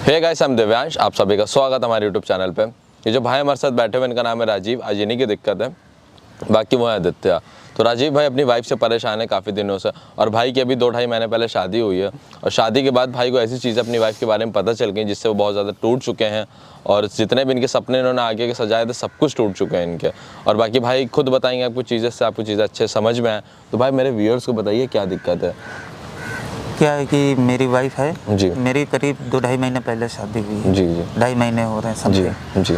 Hey guys, हम दिव्यांश, आप सभी का स्वागत हमारे यूट्यूब चैनल पे। ये जो भाई हमारे साथ बैठे हुए इनका नाम है राजीव। आज इन्हीं की दिक्कत है, बाकी वो है आदित्य। तो राजीव भाई अपनी वाइफ से परेशान है काफ़ी दिनों से, और भाई की अभी 2-2.5 महीने पहले शादी हुई है। और शादी के बाद भाई को ऐसी चीज़ें अपनी वाइफ के बारे में पता चल गई जिससे वो बहुत ज़्यादा टूट चुके हैं, और जितने भी इनके सपने इन्होंने आगे के सजाए थे सब कुछ टूट चुके हैं इनके। और बाकी भाई खुद बताएंगे आपको चीज़ें से आपको चीज़ें अच्छे समझ में आए। तो भाई मेरे व्यूअर्स को बताइए क्या दिक्कत है। क्या है कि मेरी वाइफ है जी। मेरी करीब 2-2.5 महीने पहले शादी हुई है। जी जी 2.5 महीने हो रहे हैं जी समझे। जी।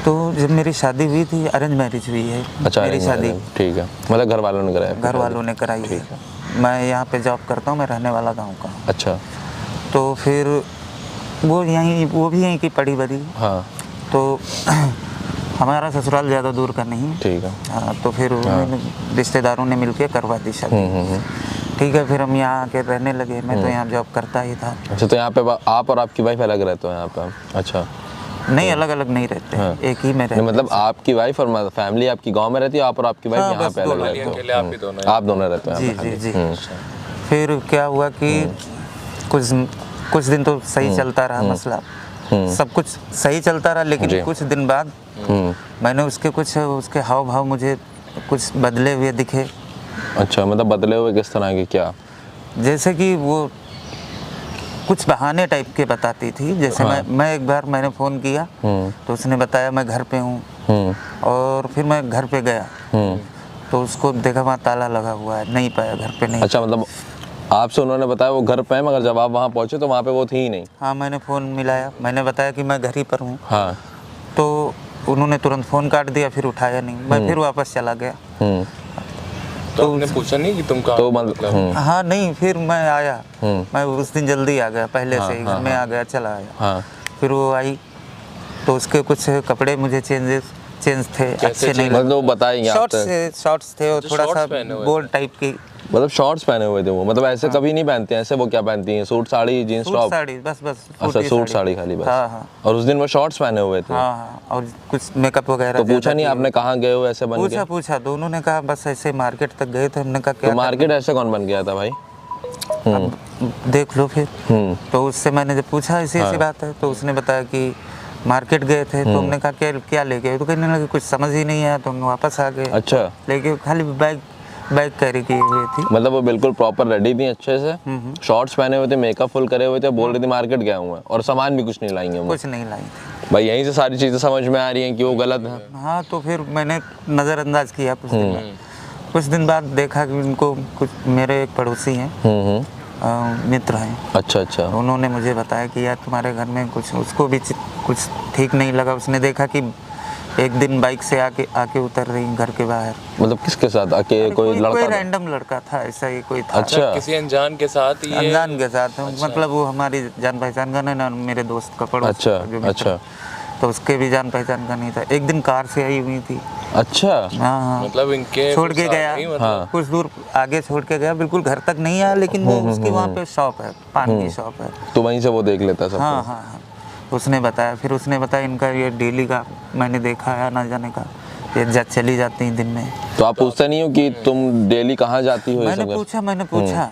तो जब मेरी शादी हुई थी, अरेंज मैरिज हुई है। अच्छा, मेरी शादी ठीक है, मतलब घर वालों ने कराया? घर वालों ने कराई है। मैं यहाँ पे जॉब करता हूँ, मैं रहने वाला गाँव का। अच्छा। तो फिर वो भी यहीं की पड़ी बड़ी। हाँ तो हमारा ससुराल ज़्यादा दूर का नहीं है। ठीक है। हाँ, तो फिर रिश्तेदारों ने मिलके करवा दी शादी। ठीक है, फिर हम यहाँ आके रहने लगे। मैं तो यहाँ जॉब करता ही था। अच्छा, तो यहाँ पे आप और आपकी वाइफ अलग रहते हो यहाँ पे? अच्छा। नहीं, अलग अलग नहीं रहते। हाँ। एक ही में रहते। मतलब आपकी वाइफ और फैमिली आपकी गांव में रहती है, आप और आपकी वाइफ हाँ, यहाँ बस पे अलग दो रहते हो? आप दोनों रहते हो जी यहाँ पे? जी जी। फिर क्या हुआ कि कुछ दिन तो सही चलता रहा मसला, सब कुछ सही चलता रहा। लेकिन कुछ दिन बाद मैंने उसके हाव भाव मुझे कुछ बदले हुए दिखे। अच्छा, मतलब बदले हुए किस तरह के? क्या? जैसे कि वो कुछ बहाने टाइप के बताती थी। जैसे हाँ। मैं एक बार मैंने फ़ोन किया तो उसने बताया मैं घर पे हूँ, और फिर मैं घर पे गया तो उसको देखा वहाँ ताला लगा हुआ है, नहीं पाया, घर पे नहीं। अच्छा, मतलब आपसे उन्होंने बताया वो घर पे है, मगर जब आप वहाँ पहुँचे तो वहाँ पे वो थी ही नहीं? हाँ, मैंने फ़ोन मिलाया, मैंने बताया कि मैं घर ही पर हूँ। हाँ। तो उन्होंने तुरंत फ़ोन काट दिया, फिर उठाया नहीं। मैं फिर वापस चला गया। तो आपने पूछा नहीं कि तुम कहाँ? तो मतलब हाँ नहीं, फिर मैं आया। मैं उस दिन जल्दी आ गया, पहले से ही घर में आ गया, चला आया। हाँ। फिर वो आई तो उसके कुछ कपड़े मुझे चेंज थे, अच्छे नहीं मतलब वो बताएंगे आपसे? शॉर्ट्स थे और थोड़ा सा बोल्ड टाइप की। मतलब शॉर्ट्स पहने हुए थे वो? मतलब ऐसे कभी नहीं पहनते हैं ऐसे? वो क्या पहनती हैं? Suit sari, jeans top? Sari, बस अच्छा, सूट साड़ी खाली बस? हाँ हाँ। और उस दिन वो शॉर्ट्स पहने हुए थे? हाँ हाँ, और कुछ मेकअप वगैरह। तो पूछा नहीं आपने कहाँ गए हो ऐसे बन के? पूछा तो उन्होंने कहा बस ऐसे मार्केट तक गए थे। हमने कहा क्या? तो मार्केट ऐसे कौन बन गया था भाई? अब देख लो फिर। तो उससे मैंने जब पूछा ऐसी बात है, तो उसने बताया कि मार्केट गए थे। तो हमने कहा क्या ले गए? तो कहने लगे कुछ समझ ही नहीं आया, तो हम वापस आ गए। अच्छा। लेके खाली बैग कैरी किए हुए थी। मतलब वो बिल्कुल प्रॉपर रेडी थी अच्छे से, शॉर्ट्स पहने हुए थे, मेकअप फुल करे हुए थे, बोल रही थी मार्केट गया हूँ और सामान भी कुछ नहीं लाई हैं? कुछ नहीं लाई थी भाई। यहीं से सारी चीज़ें समझ में आ रही हैं कि वो गलत है। हाँ, तो फिर मैंने नज़रअंदाज किया कुछ दिन बाद देखा कि उनको कुछ, मेरे एक पड़ोसी हैं, मित्र हैं। अच्छा अच्छा। उन्होंने मुझे बताया कि यार तुम्हारे घर में कुछ, उसको भी कुछ ठीक नहीं लगा। उसने देखा कि एक दिन बाइक से आके उतर रही घर के बाहर। मतलब किसके साथ? कोई लड़का? कोई रैंडम लड़का था, ऐसा ही कोई था। अच्छा, किसी अनजान के साथ? अनजान के साथ। अच्छा। मतलब वो हमारी जान पहचान का नहीं ना, मेरे दोस्त का पड़ोस। अच्छा अच्छा। तो उसके भी जान पहचान का नहीं था। एक दिन कार से आई हुई थी। अच्छा। हाँ, मतलब इनके छोड़ के गया। हाँ। कुछ दूर आगे छोड़ के गया, बिल्कुल घर तक नहीं आया, लेकिन वो उसके वहाँ पे शॉप है, पान की शॉप है, तो वहीं से वो देख लेता सब? हाँ हाँ हाँ। उसने बताया, फिर उसने बताया इनका ये डेली का मैंने देखा है आना जाने का, ये चली जाती हैं दिन में। तो आप पूछते नहीं हो कि तुम डेली कहाँ जाती हो? मैंने पूछा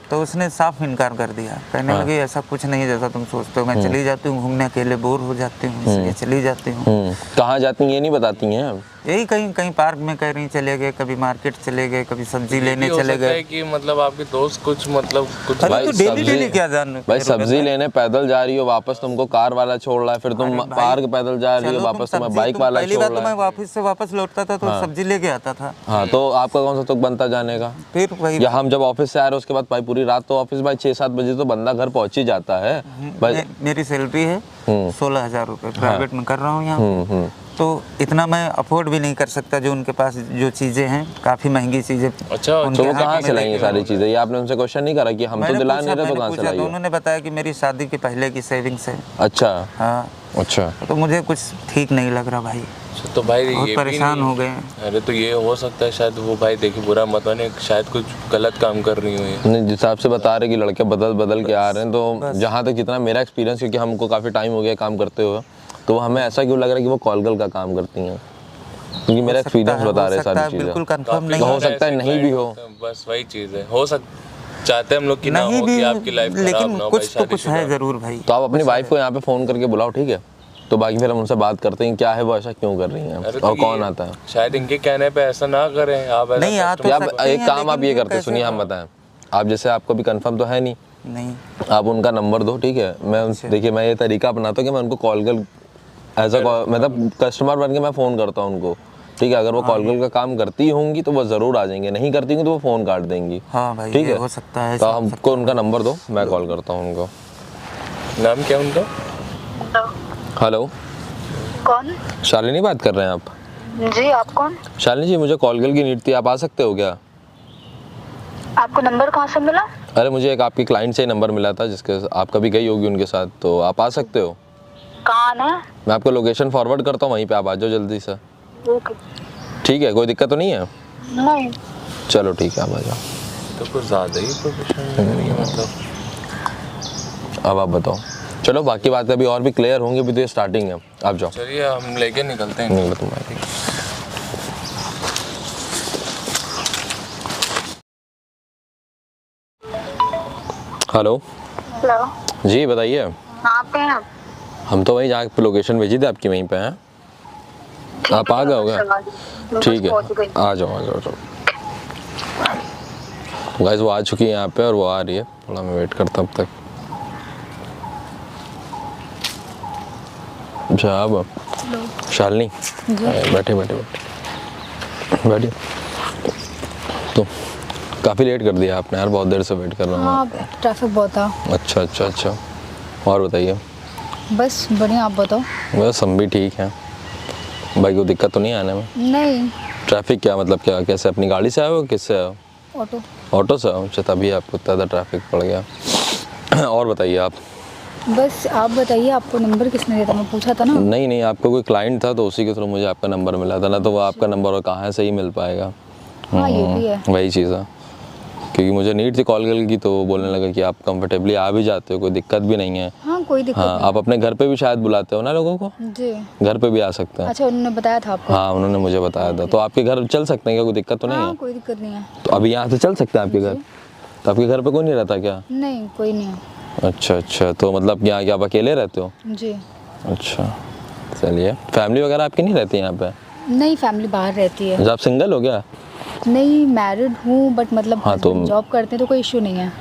तो उसने साफ इनकार कर दिया। कहने लगे ऐसा कुछ नहीं जैसा तुम सोचते हो, मैं चली जाती हूँ घूमने, अकेले बोर हो जाती हूँ, इसलिए चली जाती हूँ। कहाँ जाती हैं ये नहीं बताती हैं? यही कहीं पार्क में कह रही चले गए, कभी मार्केट चले गए, कभी सब्जी लेने चले गए। कि मतलब आपके दोस्त कुछ भाई, तो डेली क्या जान भाई सब्जी लेने पैदल जा रही हो, वापस तुमको कार वाला छोड़ रहा है, फिर तुम पार्क पैदल जा रही हो, वापस तुम्हें बाइक वाला छोड़ रहा है। पहली बात तो मैं ऑफिस से वापस लौटता था तो सब्जी लेके आता था। हाँ, तो आपका कौन सा तुक बनता जाने का? फिर वही, या हम जब ऑफिस से आ रहे हैं उसके बाद भाई पूरी रात तो ऑफिस, भाई 6-7 बजे तो बंदा घर पहुंच ही जाता है भाई। मेरी सैलरी है 16,000 रुपये, प्राइवेट में कर रहा हूँ यहाँ। तो इतना मैं अफोर्ड भी नहीं कर सकता जो उनके पास जो चीज़ें हैं, काफ़ी महंगी चीज़ें। अच्छा, तो वो कहाँ से लाएंगे सारी चीज़ें? ये आपने उनसे क्वेश्चन नहीं करा कि हम तो दिला नहीं रहे तो कहाँ से लाएंगे? उन्होंने बताया कि मेरी शादी के पहले की सेविंग्स है। अच्छा। हाँ। अच्छा। तो मुझे कुछ ठीक नहीं लग रहा भाई। तो भाई बहुत ये परेशान हो गए। अरे तो ये हो सकता है शायद वो, भाई देखिए बुरा मत माने, शायद कुछ गलत काम कर रही हो ये। नहीं, जिस हिसाब से बता रहे कि लड़के बदल के आ रहे हैं, तो जहाँ तक जितना मेरा एक्सपीरियंस, क्योंकि हमको काफ़ी टाइम हो गया काम करते हुए, तो हमें ऐसा क्यों लग रहा है कि वो कॉलगल का काम करती हैं? क्योंकि मेरा एक्सपीरियंस बता रहे सारी चीज़ें। बिल्कुल कंफर्म नहीं हो सकता है नहीं भी हो, बस वही चीज़ है, हो सकता चाहते हम लोग कि ना नहीं हो भी, कि आपकी लाइफ खराब लेकिन ना हो भाई, कुछ तो कुछ शादीशुदा है हो। जरूर भाई। तो आप अपनी वाइफ को यहाँ पे फ़ोन करके बुलाओ, ठीक है? तो बाकी फिर हम उनसे बात करते हैं क्या है वो ऐसा क्यों कर रही हैं अरे और तो कौन ये आता है। शायद इनके कहने पे ऐसा ना करें आप, ऐसा नहीं, आ तो या आप सकते एक हैं, काम आप लेकिन ये फिर करते, कैसे सुनिए हम हो? बताएं, आप जैसे आपको भी कंफर्म तो है नहीं, नहीं आप उनका नंबर दो, ठीक है? मैं देखिए मैं ये तरीका अपनाता हूँ कि मैं उनको कॉल कर एज अ मतलब कस्टमर बन के मैं फ़ोन करता हूँ उनको, ठीक है? अगर वो कॉल कॉल का काम करती होंगी तो वो ज़रूर आ जाएंगे, नहीं करती होंगी तो वो फ़ोन काट देंगी। हाँ भाई, ठीक ये है, हो सकता है, तो ऐसा हो हमको उनका नंबर दो, मैं कॉल करता हूँ उनको। नाम क्या उनका? हेलो, कौन? शालिनी बात कर रहे हैं आप? जी, आप कौन? शालिनी जी, मुझे कॉल की नीड थी, आप आ सकते हो क्या? आपको नंबर कहाँ से मिला? अरे मुझे एक आपके क्लाइंट से नंबर मिला था जिसके आप कभी गई होगी उनके साथ, तो आप आ सकते हो? कहाँ है? मैं आपको लोकेशन फॉरवर्ड करता हूँ, वहीं पे आप आ जाओ जल्दी से। ओके। ठीक है, कोई दिक्कत तो नहीं है? नहीं। चलो ठीक है, आप आ जाओ। तो कुछ ज़्यादा ही प्रोफेशनल लग रही है मतलब। अब आप बताओ। चलो बाकी बातें अभी और भी क्लियर होंगी, अभी तो ये स्टार्टिंग है, आप जाओ। चलिए हम लेके निकलते हैं। नहीं तुम्हारी। Hello hello. जी, बताइए। कहाँ पे हैं आप? हम तो वहीं जहाँ पे लोकेशन भेजी थी आपकी, वहीं पे हैं। आप आ गए होगे? ठीक है, आ जाओ आ जाओ आ जाओ। गाइस वो आ चुकी है यहाँ पे और वो आ रही है, थोड़ा मैं वेट करता हूँ अब तक। अच्छा अब शालिनी, बैठे बैठे बैठे बैठिए। तो काफ़ी लेट कर दिया आपने यार, बहुत देर से वेट कर रहा हूँ। हाँ, ट्रैफिक बहुत था। अच्छा अच्छा अच्छा, और बताइए। बस बढ़िया, आप बताओ। बस हम भी ठीक हैं। भाई कोई दिक्कत तो नहीं आने में? नहीं, ट्रैफिक क्या मतलब, क्या कैसे अपनी गाड़ी से आए हो, किससे आए हो? ऑटो। ऑटो से आओ? अच्छा, तभी आपको इतना ज़्यादा ट्रैफिक पड़ गया। और बताइए आप। बस आप बताइए, आपको नंबर किसने दिया था? मैं पूछा था ना। नहीं नहीं, आपको कोई क्लाइंट था तो उसी के थ्रू मुझे आपका नंबर मिला था ना, तो वो आपका नंबर और कहाँ से ही मिल पाएगा। हाँ, ये भी है। वही चीज़ है, क्योंकि मुझे नीड थी कॉल की, तो वो बोलने लगा कि आप कंफर्टेबली आ भी जाते हो, कोई दिक्कत भी नहीं है। हाँ, कोई दिक्कत हाँ, आप अपने घर पे भी शायद बुलाते हो ना लोगों को, नहीं। जी। घर पे भी आ सकते हैं। अच्छा, उन्होंने बताया था आपको? हाँ, उन्होंने मुझे बताया था। तो आपके घर चल सकते हैं क्या, कोई दिक्कत तो नहीं हाँ, है? कोई दिक्कत नहीं है। तो अभी यहाँ से चल सकते हैं आपके घर? तो आपके घर पे कोई नहीं रहता क्या? नहीं, कोई नहीं है। अच्छा अच्छा, तो मतलब यहाँ क्या आप अकेले रहते हो? जी। अच्छा, चलिए। फैमिली वगैरह आपकी नहीं रहती यहाँ पे? नहीं, फैमिली बाहर रहती है। अच्छा, आप सिंगल हो क्या? नहीं, मैरिड हूँ, बट मतलब हाँ, तो जॉब करते हैं तो कोई इशू नहीं है।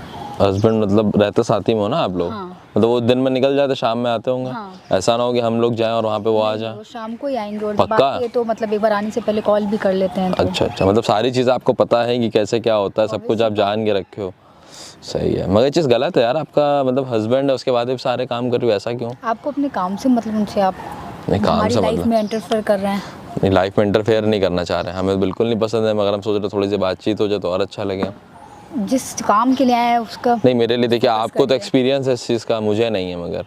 हस्बैंड मतलब रहते साथ ही में हो ना आप लोग? हाँ। मतलब वो दिन में निकल जाते, शाम में आते होंगे? हाँ। ऐसा ना हो कि हम लोग जाएं और वहाँ पे वो आ जाए। वो शाम को ही आएंगे, और पक्का? बाकी ये तो मतलब एक बार आने से पहले कॉल भी कर लेते हैं तो। अच्छा अच्छा, मतलब सारी चीज़ें आपको पता है कि कैसे क्या होता है, सब कुछ आप जान के रखे हो। सही है, मगर ये चीज़ गलत है यार, आपका मतलब हस्बैंड है उसके बाद भी सारे काम कर रही हो, ऐसा क्यों? आपको अपने काम से मतलब उनसे, आप नहीं, काम हमारी से लाइफ मतलब में इंटरफेयर कर रहे हैं। नहीं, लाइफ में इंटरफेयर नहीं करना चाह रहे हैं, हमें बिल्कुल नहीं पसंद है, मगर हम सोच रहे थोड़ी सी बातचीत हो जाए तो और अच्छा लगे। जिस काम के लिए आए हैं उसका। नहीं, मेरे लिए देखिए आपको तो एक्सपीरियंस है इस चीज़ का, मुझे नहीं है, मगर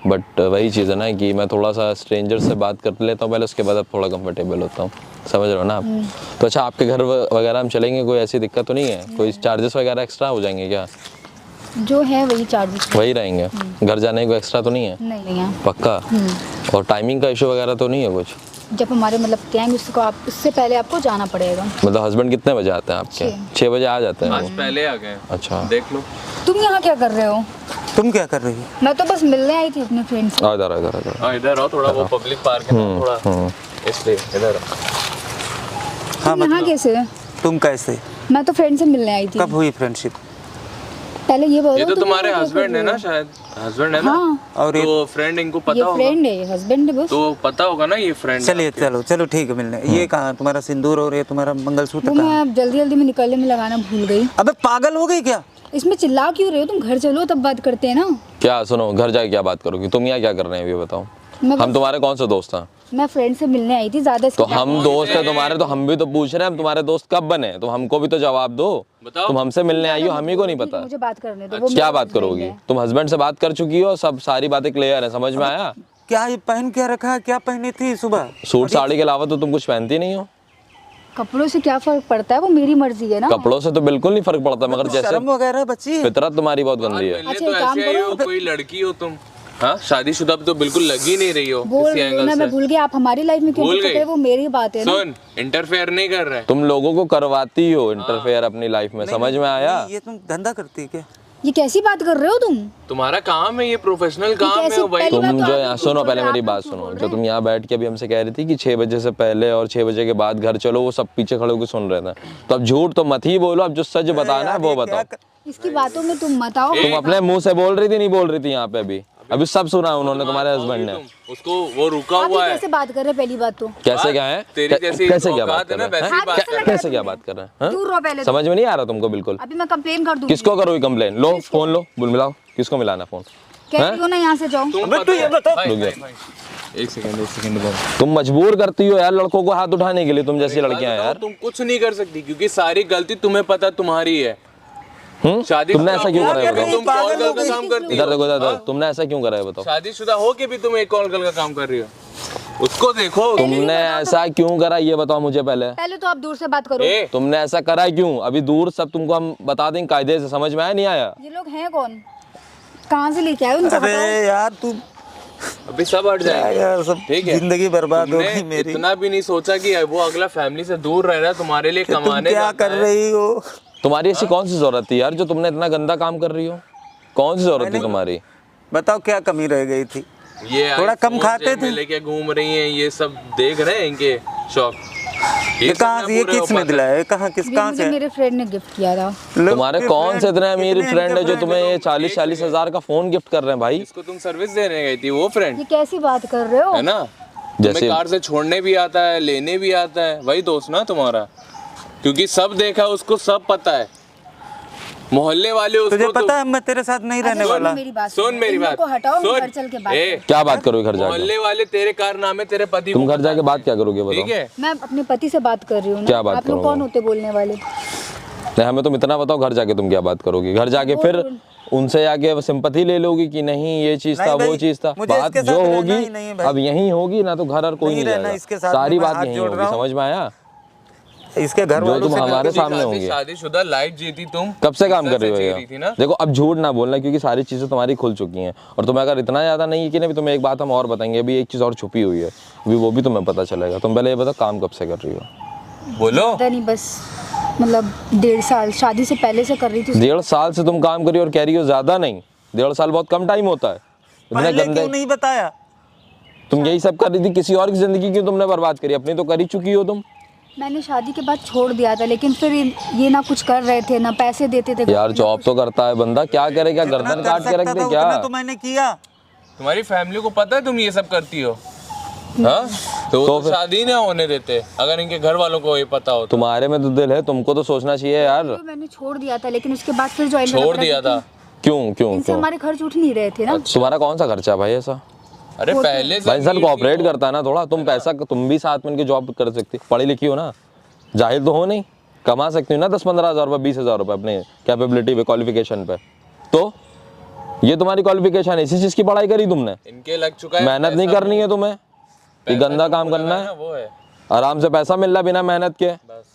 बट वही चीज़ है ना कि मैं थोड़ा सा स्ट्रेंजर से बात कर लेता हूँ पहले, उसके बाद अब थोड़ा कंफर्टेबल होता हूँ, समझ रहे हो ना आप? तो अच्छा, आपके घर वगैरह हम चलेंगे, कोई ऐसी दिक्कत तो नहीं है? कोई चार्जेस वगैरह एक्स्ट्रा हो जाएंगे क्या? जो है वही चार्जेस। वही रहेंगे? घर जाने को एक्स्ट्रा तो नहीं है? नहीं है। पक्का? और टाइमिंग का इशू वगैरह तो नहीं है कुछ? जब हमारे मतलब आएंगे उसको, आप उससे पहले आपको जाना पड़ेगा। मतलब हस्बैंड कितने बजे आते हैं आपके? 6 बजे आ जाते हैं आज वो? पहले आ गए। अच्छा, देख लो। तुम यहाँ क्या कर रहे हो? तुम क्या कर रही हो? मैं तो बस मिलने आई थी अपने फ्रेंड से। इधर इधर इधर। हाँ, इधर आओ, थोड़ा वो पब्लिक पार्क है ना, थोड़ा इसलिए इधर आओ। हाँ, तुम यहाँ कैसे? तुम कैसे? मैं तो फ्रेंड से मिलने आई थी। कब हुई फ्रेंडशिप? पहले ये बोलो। ये तो तुम तुम्हारे यहाँ क्या कर हस्बैंड है रहे ना, हो? शायद हस्बैंड है ना? हाँ। और ये तो फ्रेंड इनको पता ये होगा, फ्रेंड है, हस्बैंड है बस। तो पता होगा ना ये फ्रेंड। चलिए, चलो चलो ठीक है, मिलने। ये कहाँ तुम्हारा सिंदूर और ये तुम्हारा मंगलसूत्र वो कहाँ? मैं जल्दी जल्दी में निकलने में लगाना भूल गई। अबे पागल हो गई क्या? इसमें चिल्ला क्यों रहे हो? तुम घर चलो तब बात करते हैं ना। क्या सुनो, घर जाके क्या बात करोगी? तुम यहाँ क्या कर रहे हैं ये बताओ? मैं हम तुम्हारे कौन से दोस्त हैं? मैं फ्रेंड से मिलने आई थी, ज्यादा तो हम दोस्त हैं तुम्हारे, तो हम भी तो पूछ रहे हैं हम तुम्हारे दोस्त कब बने, तो हमको भी तो जवाब दो। बताओ। तुम हमसे मिलने आई हो, हम ही को नहीं पता। मुझे बात करने दो। वो क्या मेरा बात husband करोगी? है। तुम हस्बैंड से बात कर चुकी हो, सब सारी बातें क्लियर है, समझ में आया? क्या ये पहन क्या रखा है? क्या पहनी थी सुबह? सूट साड़ी के अलावा तो तुम कुछ पहनती नहीं हो। कपड़ों से क्या फर्क पड़ता है? वो मेरी मर्जी है ना। कपड़ों से तो बिल्कुल नहीं फर्क पड़ता, मगर जैसे शर्म वगैरह बची है? फितरत तुम्हारी बहुत गंदी है। पहले अच्छा, तो एक काम ऐसे आई करो। हो, कोई लड़की हो तुम। हाँ शादीशुदा तो बिल्कुल लग ही नहीं रही हो बोल किसी रही हूँ एंगल ना, से। मैं भूल गई। आप हमारी लाइफ में क्यों भूल इंटरफेयर गई? कर रहे हो? वो मेरी बात है ना। सुन इंटरफेयर नहीं कर रहे। तुम लोगों को करवाती हो इंटरफेयर अपनी लाइफ में, समझ में आया? ये तुम धंधा करती है क्या? ये कैसी बात कर रहे हो तुम? तुम्हारा काम है ये, प्रोफेशनल काम है कैसी भाई। पहली बात तुम तो जो आप यहाँ लोग सुनो, बोल पहले रहे हो, मेरी आप बात लोग सुनो। बोल जो रहे तुम यहाँ बैठ के अभी हमसे कह रही थी कि 6 बजे से पहले और 6 बजे के बाद घर चलो, वो सब पीछे खड़े होकर सुन रहे थे। तो अब झूठ तो मत ही बोलो, अब जो सच बताना है वो बताओ। हो। इसकी बातों में तुम मत आओ। तुम अपने मुंह से बोल रही थी, नहीं बोल रही थी यहाँ पे अभी सब सुना है उन्होंने, तुम्हारे हस्बैंड ने। उसको वो रुका आप हुआ ही है। कैसे बात कर रहे हैं? पहली बात तो कैसे क्या है? तेरी जैसी कैसे क्या बात औकात है कर ना, रहे हैं? वैसी बात कर। कैसे क्या बात कर रहे हैं? दूर रहो पहले तो। समझ में नहीं आ रहा तुमको बिल्कुल? अभी मैं कंप्लेन कर दूंगी। किसको करोगी कंप्लेन? लो फोन लो, बुल मिलाओ, किसको मिलाना फोन? कह रही हो ना यहाँ से जाओ। एक सेकंड तुम मजबूर करती हो यार लड़कों को हाथ उठाने के लिए, तुम जैसी लड़कियां हैं यार। तुम कुछ नहीं कर सकती क्योंकि सारी गलती तुम्हें पता तुम्हारी है। शादी तुमने ऐसा क्यों करा है बताओ? तुम कॉल गर्ल का काम करती इधर हो। देखो, इधर देखो, तुमने ऐसा क्यों करा है बताओ? शादीशुदा हो के भी तुम एक कॉल गर्ल का काम कर रही हो। उसको देखो। तुमने ऐसा क्यों करा ये बताओ मुझे पहले। पहले तो आप दूर से बात करो। ए, तुमने ऐसा करा क्यों? अभी दूर सब तुमको हम बता देंगे कायदे से, समझ में आया नहीं आया? ये लोग हैं कौन? कहाँ से लेके आए उनको अबे बताओ। यार तू अभी सब हट जाएंगे। यार सब ठीक है। जिंदगी बर्बाद हो तुमने गई मेरी। इतना भी नहीं सोचा कि वो अगला फैमिली से दूर रह रहा है तुम्हारे लिए तुम कमाने क्या जाता कर है। रही हो? तुम्हारी ऐसी कौन सी जरूरत थी यार जो तुमने इतना गंदा काम कर रही हो? कौन सी जरूरत थी तुम्हारी? बताओ क्या कमी रह गई थी? ये थोड़ा कम iPhone खाते जेब में थे। लेके घूम रही हैं, ये सब देख रहे हैं इनके शौक। ये सब कहाँ ना से, ये पूरे हो किसने पाते। दिलाया? ये कहाँ ये कहाँ मुझे से? मेरे फ्रेंड ने गिफ्ट किया था। लोग तुम्हारे के कौन से friend, इतने अमीर कितने फ्रेंड है इनके जो तुम्हें ये 40-40 हजार का फोन गिफ्ट कर रहे हैं भाई? इसको तुम सर्विस देने गई थी वो फ्रेंड ये कैसी बात कर रहे हो? है ना? जैसे- जैसे कार से छोड़ने भी आता है, लेने भी आता है, वही दोस्त ना तुम्हारा। क्योंकि सब देखा है, उसको सब पता है, मोहल्ले वाले उसको। तुझे पता है मैं तेरे साथ नहीं रहने अच्छा, वाला। मेरी बात सुन मेरी इन लोग बात, को हटाओ, सुन। घर चल के बात ए, करें। क्या बात करोगे घर जाके? मोहल्ले वाले तेरे कारनामे तेरे पति तुम को घर जाके बात क्या करोगे ठीक बताओ? है। मैं अपने पति से बात कर रही हूँ ना। क्या बात आप लोग करोगे? कौन होते बोलने वाले? नहीं हमें तुम इतना बताओ, घर जाके तुम क्या बात करोगी? घर जाके फिर उनसे जाके सिंपैथी ले लोगी कि नहीं ये चीज नहीं था भाई, वो चीज था। मुझे बात इसके जो साथ रहना होगी ही नहीं है भाई। अब यहीं होगी ना, तो घर और कोई नहीं नहीं रहना जाएगा। इसके साथ, सारी मैं बात हाथ यहीं जोड़ होगी, रहा हूँ। समझ में आया? इसके घर जो वालों तुम से हमारे सामने होंगे। शादीशुदा लाइफ जीती तुम कब से काम कर रही हो जी ये? रही थी ना। देखो अब झूठ ना बोलना क्योंकि सारी चीजें तुम्हारी खुल चुकी हैं, और तुम्हें अगर इतना ज्यादा नहीं है कि नहीं, तुम्हें एक बात हम और बताएंगे, अभी एक चीज और छुपी हुई है, अभी वो भी तुम्हें पता चलेगा। तुम पहले ये बताओ काम कब से कर रही हो? बोलो। पता नहीं, बस मतलब 1.5 साल शादी से पहले से कर रही थी। 1.5 साल से तुम काम करी और कह रही हो ज्यादा नहीं? 1.5 साल बहुत कम टाइम होता है। इतने पहले गंदे क्यों नहीं बताया? तुम यही सब कर रही थी, किसी और की जिंदगी क्यों तुमने बर्बाद करी? अपनी तो कर ही चुकी हो तुम। मैंने शादी के बाद छोड़ दिया था, लेकिन फिर ये ना कुछ कर रहे थे ना पैसे देते थे। यार जॉब तो करता है बंदा, क्या करे? क्या गर्दन काट के रख दे क्या? तो मैंने किया। तुम्हारी फैमिली को पता है तुम ये सब करती हो? हाँ तो वो तो शादी ना होने देते अगर इनके घर वालों को ये पता हो तो। तुम्हारे में तो दिल है, तुमको तो सोचना चाहिए यार। तो मैंने छोड़ दिया था, लेकिन उसके बाद फिर ज्वाइन छोड़ दिया था? क्यों क्यों इनसे क्यों? हमारे खर्च उठ नहीं रहे थे ना। तुम्हारा कौन सा खर्चा है भाई ऐसा? अरे पहले से भाई इंसान नहीं कोऑपरेट थी करता है ना थोड़ा। तुम पैसा, तुम भी साथ में इनके जॉब कर सकती, पढ़ी लिखी हो ना, जाहिल तो हो नहीं, कमा सकती हो ना 10-15 हज़ार रुपये 20,000 रुपये अपने कैपेबिलिटी पे, क्वालिफिकेशन पे। तो ये तुम्हारी क्वालिफिकेशन है, इसी चीज़ की पढ़ाई करी तुमने। इनके लग चुका है। मेहनत नहीं करनी है तुम्हें, ये गंदा काम करना है। वो है आराम से पैसा मिल रहा है बिना मेहनत के। बस।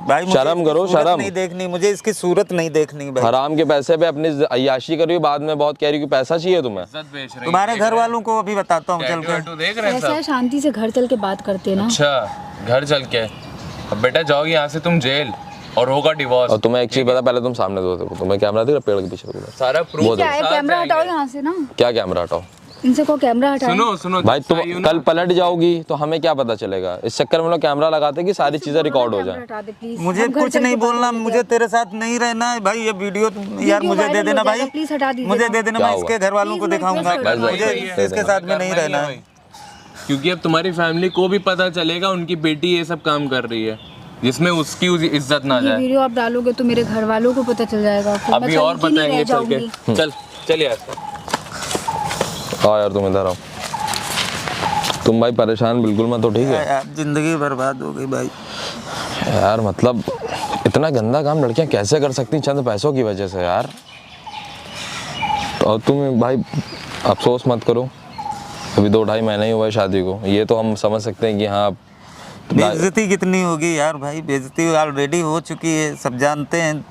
भाई मुझे शर्म इसकी करो, सूरत शर्म। नहीं देखनी, मुझे इसकी सूरत नहीं देखनी भाई। हराम के पैसे पे अपनी अय्याशी करी, बाद में बहुत कह रही कि पैसा चाहिए तुम्हें। इज्जत बेच रही तुम्हारे घर वालों को अभी बताता हूँ चल के। टैटू देख रहे हैं ऐसा है, सब। शांति से घर चल के बात करते हैं ना। अच्छा घर चल के अब बेटा जाओगी यहाँ से तुम जेल और होगा डिवोर्स। और तुम्हें एक चीज पता, पहले तुम सामने दो, देखो तुम्हें कैमरा दिख रहा पेड़ के पीछे देखो। सारा प्रूफ क्या है, कैमरा हटाओ यहाँ से ना। क्या कैमरा हटाओ? इनसे को कैमरा हटाओ। सुनो सुनो भाई तुम कल पलट जाओगी तो हमें क्या पता चलेगा? इस चक्कर में लोग कैमरा लगाते कि सारी चीजें रिकॉर्ड हो जाएं। हटा दे प्लीज। मुझे हम घर कुछ चल के नहीं बात बोलना, करेंगे। मुझे तेरे साथ नहीं रहना है भाई। ये वीडियो यार मुझे दे वायरल देना हो भाई, जाएगा, प्लीज हटा दीजिएगा। मुझे दे देना, क्या मैं हुआ? इसके घर वालों को प्लीज, मैं दिखाऊंगा। request कर मुझे रही हूँ। इसके साथ में नहीं रहना है। क्योंकि अब तुम्हारी फैमिली को भी पता चलेगा उनकी बेटी ये सब काम कर रही है जिसमें उसकी इज्जत ना ये जाए। वीडियो आप डालोगे तो मेरे घर वालों को पता चल जाएगा। फिर मैं अभी और चलती नहीं बताएंगे रह चल के। जाऊंगी। चल चल यार। हाँ यार तुम इधर आओ। तुम भाई परेशान बिल्कुल मत हो, ठीक है यार जिंदगी बर्बाद हो गई भाई। यार? मतलब इतना गंदा काम लड़कियां कैसे कर सकती हैं चंद पैसों की वजह से यार? और तुम भाई अफसोस मत करो, अभी 2-2.5 महीने ही हुआ है शादी को। ये तो हम समझ सकते हैं कि हाँ बेइज्जती कितनी होगी यार भाई, बेइज्जती ऑलरेडी हो चुकी है, सब जानते हैं।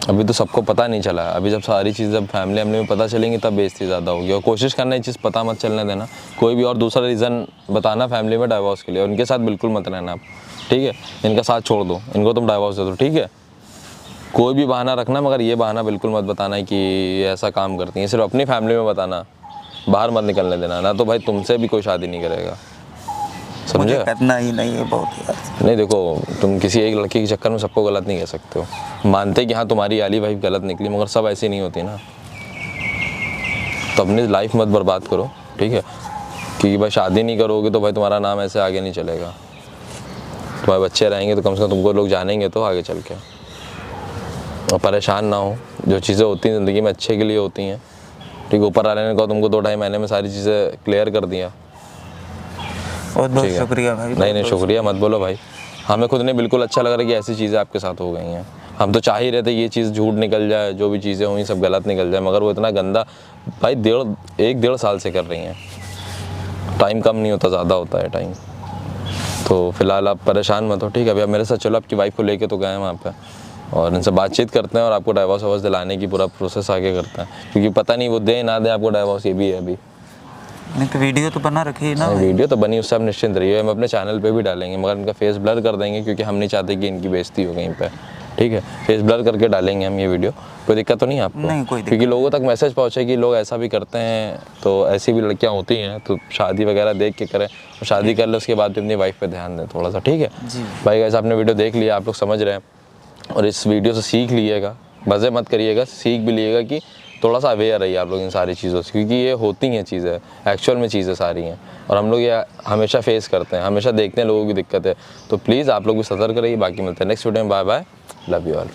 अभी तो सबको पता नहीं चला है। अभी जब सारी चीज़ जब फैमिली में पता चलेंगी तब बेइज्जती ज़्यादा होगी। और कोशिश करना ये चीज़ पता मत चलने देना, कोई भी और दूसरा रीज़न बताना फैमिली में डाइवोर्स के लिए, उनके साथ बिल्कुल मत रहना आप, ठीक है। इनका साथ छोड़ दो, इनको तुम डाइवोर्स दे दो, ठीक है। कोई भी बहाना रखना, मगर ये बहाना बिल्कुल मत बताना कि ये ऐसा काम करती हैं। सिर्फ अपनी फैमिली में बताना, बाहर मत निकलने देना, ना तो भाई तुमसे भी कोई शादी नहीं करेगा, समझे। मुझे करना ही नहीं है बहुत यार। नहीं देखो, तुम किसी एक लड़के के चक्कर में सबको गलत नहीं कह सकते हो। मानते कि हाँ तुम्हारी आली वाइफ गलत निकली, मगर सब ऐसी नहीं होती ना। तो अपनी लाइफ मत बर्बाद करो, ठीक है। कि भाई शादी नहीं करोगे तो भाई तुम्हारा नाम ऐसे आगे नहीं चलेगा, तुम्हारे बच्चे रहेंगे तो कम से कम तुमको लोग जानेंगे तो आगे चल के। और परेशान ना हो, जो चीज़ें होती हैं ज़िंदगी में अच्छे के लिए होती हैं, ठीक है। ऊपर वाले ने कहा तुमको 2-2.5 महीने में सारी चीज़ें क्लियर कर दिया, बहुत बहुत शुक्रिया भाई। नहीं शुक्रिया मत बोलो भाई, हमें खुद ने बिल्कुल अच्छा लग रहा है कि ऐसी चीज़ें आपके साथ हो गई हैं। हम तो चाह ही रहे थे ये चीज़ झूठ निकल जाए, जो भी चीज़ें हुई सब गलत निकल जाए, मगर वो इतना गंदा भाई 1-1.5 साल से कर रही हैं। टाइम कम नहीं होता, ज़्यादा होता है टाइम। तो फिलहाल आप परेशान मत हो, ठीक है। अभी आप मेरे साथ चलो, आपकी वाइफ को लेके तो गए हैं वहाँ पे, और इनसे बातचीत करते हैं और आपको डाइवोर्स वाइवोर्स दिलाने की पूरा प्रोसेस आगे करते हैं, क्योंकि पता नहीं वो दे ना दे आपको डाइवोर्स, ये भी है अभी। नहीं तो वीडियो तो बना रखी है ना। वीडियो तो बनी, उससे आप निश्चिंत रहिए। हम अपने चैनल पे भी डालेंगे, मगर इनका फेस ब्लर कर देंगे क्योंकि हम नहीं चाहते कि इनकी बेइज्जती हो कहीं पे, ठीक है। फेस ब्लर करके डालेंगे हम ये वीडियो, कोई दिक्कत तो नहीं है आपको? नहीं कोई दिक्कत। क्योंकि लोगों तक मैसेज पहुँचे कि लोग ऐसा भी करते हैं, तो ऐसी भी लड़कियाँ होती हैं, तो शादी वगैरह देख के करें, और शादी कर ले उसके बाद भी अपनी वाइफ पे ध्यान दें थोड़ा सा, ठीक है भाई। गाइस आपने वीडियो देख लिया, आप लोग समझ रहे हैं, और इस वीडियो से सीख लीजिएगा, मज़े मत करिएगा, सीख भी लीजिएगा कि थोड़ा सा अवेयर रहिए आप लोग इन सारी चीज़ों से, क्योंकि ये होती हैं चीज़ें, एक्चुअल में चीज़ें सारी हैं, और हम लोग ये हमेशा फेस करते हैं, हमेशा देखते हैं लोगों की दिक्कत है। तो प्लीज़ आप लोग भी सतर्क रहिए। बाकी मिलते हैं नेक्स्ट वीडियो में, bye bye, love you all.